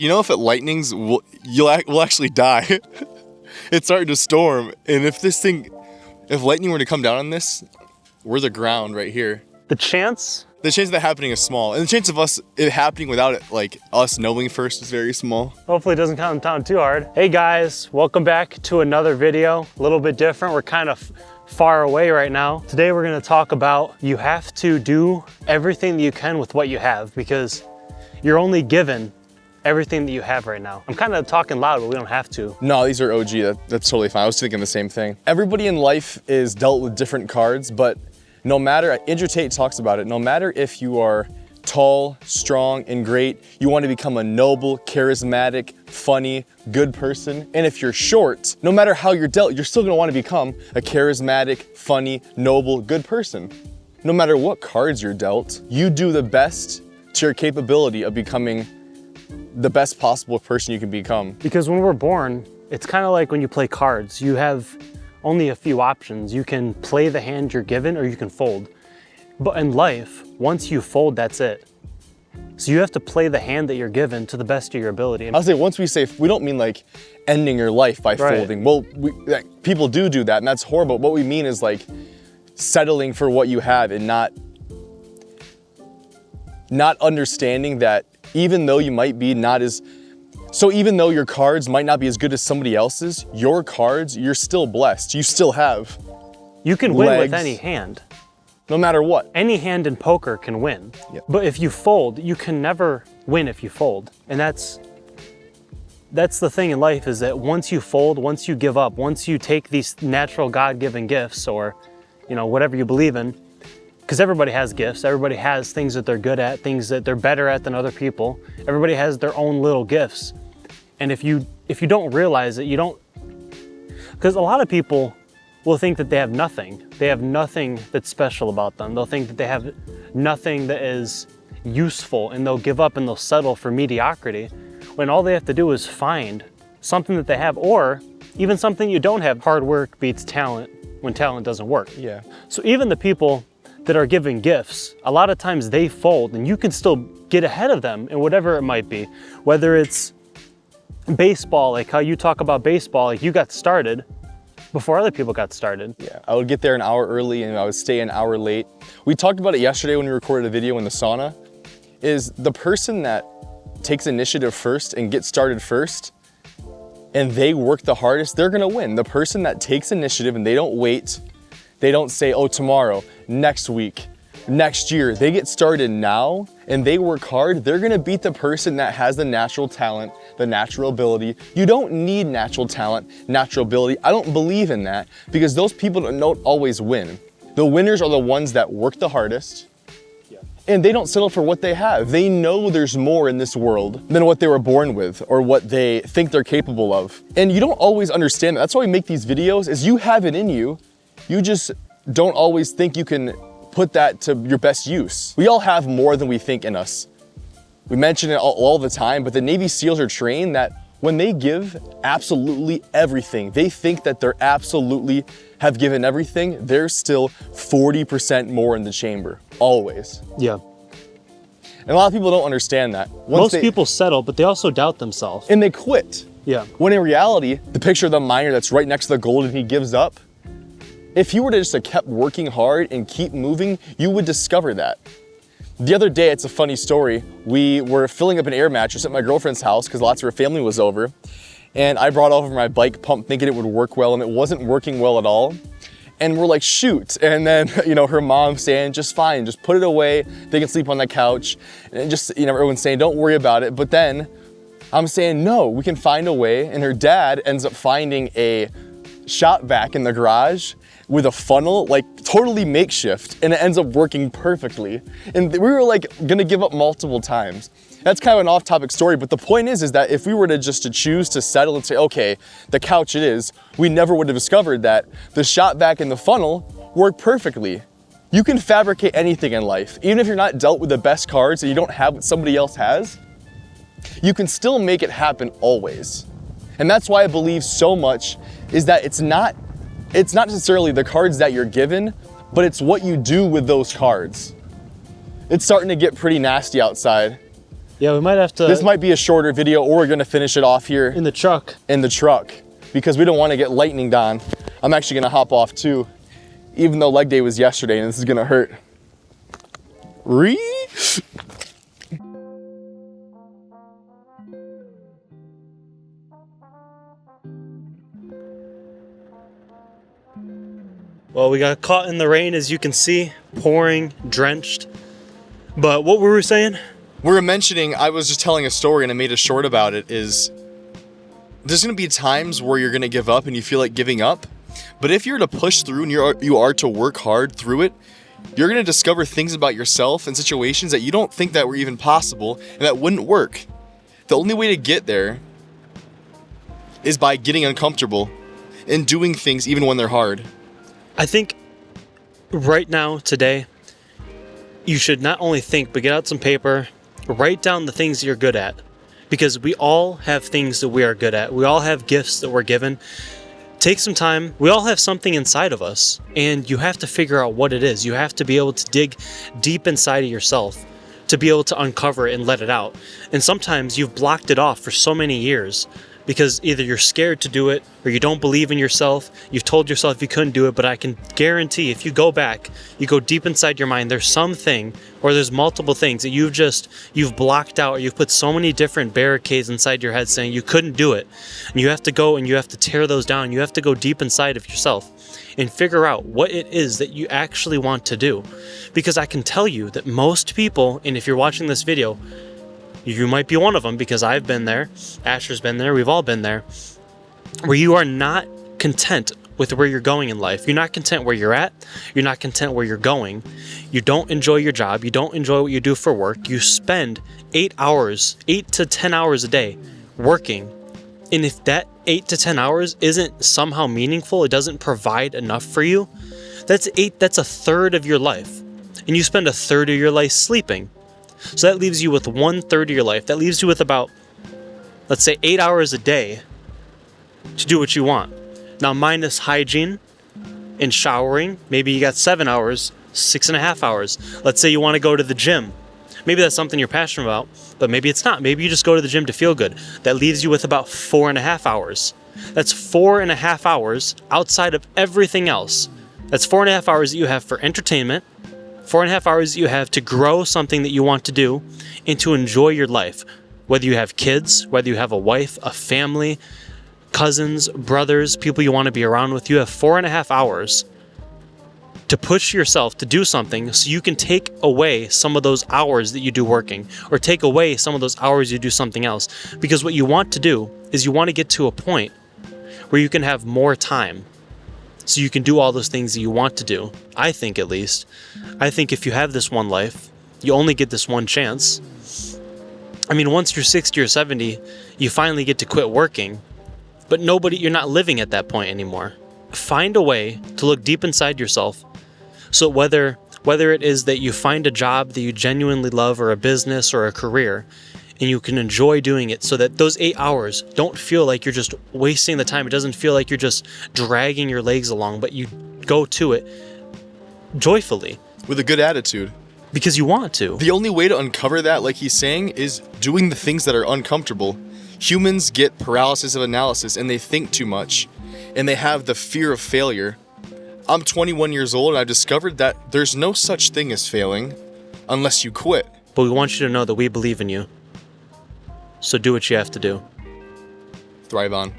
You know, if it lightnings, we'll actually die. It's starting to storm, and if lightning were to come down on this, we're the ground right here. The chance of that happening is small, and the chance of it happening without it, like us knowing first, is very small. Hopefully it doesn't come down too hard. Hey guys, welcome back to another video. A little bit different. We're kind of far away right now. Today we're going to talk about you have to do everything that you can with what you have, because you're only given everything that you have right now. I'm kind of talking loud, but we don't have to. No, these are OG. That's totally fine. I was thinking the same thing. Everybody in life is dealt with different cards, but no matter, Andrew Tate talks about it, no matter if you are tall, strong, and great, you want to become a noble, charismatic, funny, good person. And if you're short, no matter how you're dealt, you're still going to want to become a charismatic, funny, noble, good person. No matter what cards you're dealt, you do the best to your capability of becoming the best possible person you can become. Because when we're born, it's kind of like when you play cards. You have only a few options. You can play the hand you're given, or you can fold. But in life, once you fold, that's it. So you have to play the hand that you're given to the best of your ability. I'll say, once we say, we don't mean like ending your life by folding. Well, people do that, and that's horrible. What we mean is like settling for what you have and not understanding that even though you might be even though your cards might not be as good as somebody else's, your cards, you're still blessed. You still have You can win with any hand. No matter what. Any hand in poker can win. Yep. But if you fold, you can never win if you fold. And that's the thing in life, is that once you fold, once you give up, once you take these natural God-given gifts, or whatever you believe in, because everybody has gifts, everybody has things that they're good at, things that they're better at than other people. Everybody has their own little gifts. And if you don't realize it, because a lot of people will think that they have nothing. They have nothing that's special about them. They'll think that they have nothing that is useful, and they'll give up and they'll settle for mediocrity, when all they have to do is find something that they have, or even something you don't have. Hard work beats talent when talent doesn't work. Yeah. So even the people that are given gifts, a lot of times they fold, and you can still get ahead of them in whatever it might be. Whether it's baseball, like how you talk about baseball, like you got started before other people got started. Yeah, I would get there an hour early and I would stay an hour late. We talked about it yesterday when we recorded a video in the sauna, is the person that takes initiative first and gets started first, and they work the hardest, they're gonna win. The person that takes initiative and they don't wait, they don't say, oh, tomorrow, next week, next year. They get started now and they work hard. They're gonna beat the person that has the natural talent, the natural ability. You don't need natural talent, natural ability. I don't believe in that, because those people don't always win. The winners are the ones that work the hardest, and they don't settle for what they have. They know there's more in this world than what they were born with or what they think they're capable of. And you don't always understand that. That's why we make these videos, is you have it in you. You just don't always think you can put that to your best use. We all have more than we think in us. We mention it all the time, but the Navy SEALs are trained that when they give absolutely everything, they think that they're absolutely have given everything, there's still 40% more in the chamber, always. Yeah. And a lot of people don't understand that. Most people settle, but they also doubt themselves. And they quit. Yeah. When in reality, the picture of the miner that's right next to the gold and he gives up, if you were to just have kept working hard and keep moving, you would discover that. The other day, it's a funny story. We were filling up an air mattress at my girlfriend's house because lots of her family was over. And I brought over my bike pump thinking it would work well, and it wasn't working well at all. And we're like, shoot. And then, her mom saying, just fine, just put it away. They can sleep on the couch. And just, everyone's saying, don't worry about it. But then I'm saying, no, we can find a way. And her dad ends up finding a shop vac in the garage with a funnel, like totally makeshift, and it ends up working perfectly. And we were like gonna give up multiple times. That's kind of an off-topic story, but the point is that if we were to choose to settle and say, okay, the couch it is, we never would have discovered that the shop vac and the funnel work perfectly. You can fabricate anything in life. Even if you're not dealt with the best cards and you don't have what somebody else has, you can still make it happen always. And that's why I believe so much is that it's not necessarily the cards that you're given, but it's what you do with those cards. It's starting to get pretty nasty outside. Yeah, we might have to. This might be a shorter video, or we're gonna finish it off here in the truck. In the truck, because we don't want to get lightninged on. I'm actually gonna hop off too, even though leg day was yesterday, and this is gonna hurt. Well, we got caught in the rain, as you can see, pouring, drenched. But what were we saying? We were mentioning, I was just telling a story and I made a short about it, is there's gonna be times where you're gonna give up and you feel like giving up. But if you're to push through and you are to work hard through it, you're gonna discover things about yourself and situations that you don't think that were even possible and that wouldn't work. The only way to get there is by getting uncomfortable and doing things even when they're hard. I think right now, today, you should not only think, but get out some paper, write down the things that you're good at. Because we all have things that we are good at. We all have gifts that we're given. Take some time. We all have something inside of us, and you have to figure out what it is. You have to be able to dig deep inside of yourself to be able to uncover it and let it out. And sometimes you've blocked it off for so many years because either you're scared to do it or you don't believe in yourself. You've told yourself you couldn't do it, but I can guarantee if you go back, you go deep inside your mind, there's something or there's multiple things that you've blocked out, or you've put so many different barricades inside your head saying you couldn't do it. And you have to go and you have to tear those down. You have to go deep inside of yourself and figure out what it is that you actually want to do. Because I can tell you that most people, and if you're watching this video, you might be one of them, because I've been there, Asher's been there, we've all been there, where you are not content with where you're going in life. You're not content where you're at. You're not content where you're going. You don't enjoy your job. You don't enjoy what you do for work. You spend 8 to 10 hours a day working. And if that 8 to 10 hours isn't somehow meaningful, it doesn't provide enough for you, that's a third of your life. And you spend a third of your life sleeping. So that leaves you with 1/3 of your life. That leaves you with about, let's say, 8 hours a day to do what you want. Now, minus hygiene and showering, maybe you got 7 hours, 6.5 hours. Let's say you want to go to the gym. Maybe that's something you're passionate about, but maybe it's not. Maybe you just go to the gym to feel good. That leaves you with about 4.5 hours. That's 4.5 hours outside of everything else. That's 4.5 hours that you have for entertainment, 4.5 hours that you have to grow something that you want to do and to enjoy your life. Whether you have kids, whether you have a wife, a family, cousins, brothers, people you want to be around with, you have 4.5 hours to push yourself to do something so you can take away some of those hours that you do working, or take away some of those hours you do something else. Because what you want to do is you want to get to a point where you can have more time so you can do all those things that you want to do. I think, at least. I think if you have this one life, you only get this one chance. I mean, once you're 60 or 70, you finally get to quit working, but you're not living at that point anymore. Find a way to look deep inside yourself. So whether it is that you find a job that you genuinely love, or a business or a career, and you can enjoy doing it, so that those 8 hours don't feel like you're just wasting the time. It doesn't feel like you're just dragging your legs along, but you go to it joyfully. With a good attitude. Because you want to. The only way to uncover that, like he's saying, is doing the things that are uncomfortable. Humans get paralysis of analysis, and they think too much, and they have the fear of failure. I'm 21 years old, and I've discovered that there's no such thing as failing unless you quit. But we want you to know that we believe in you. So do what you have to do. Thrive on.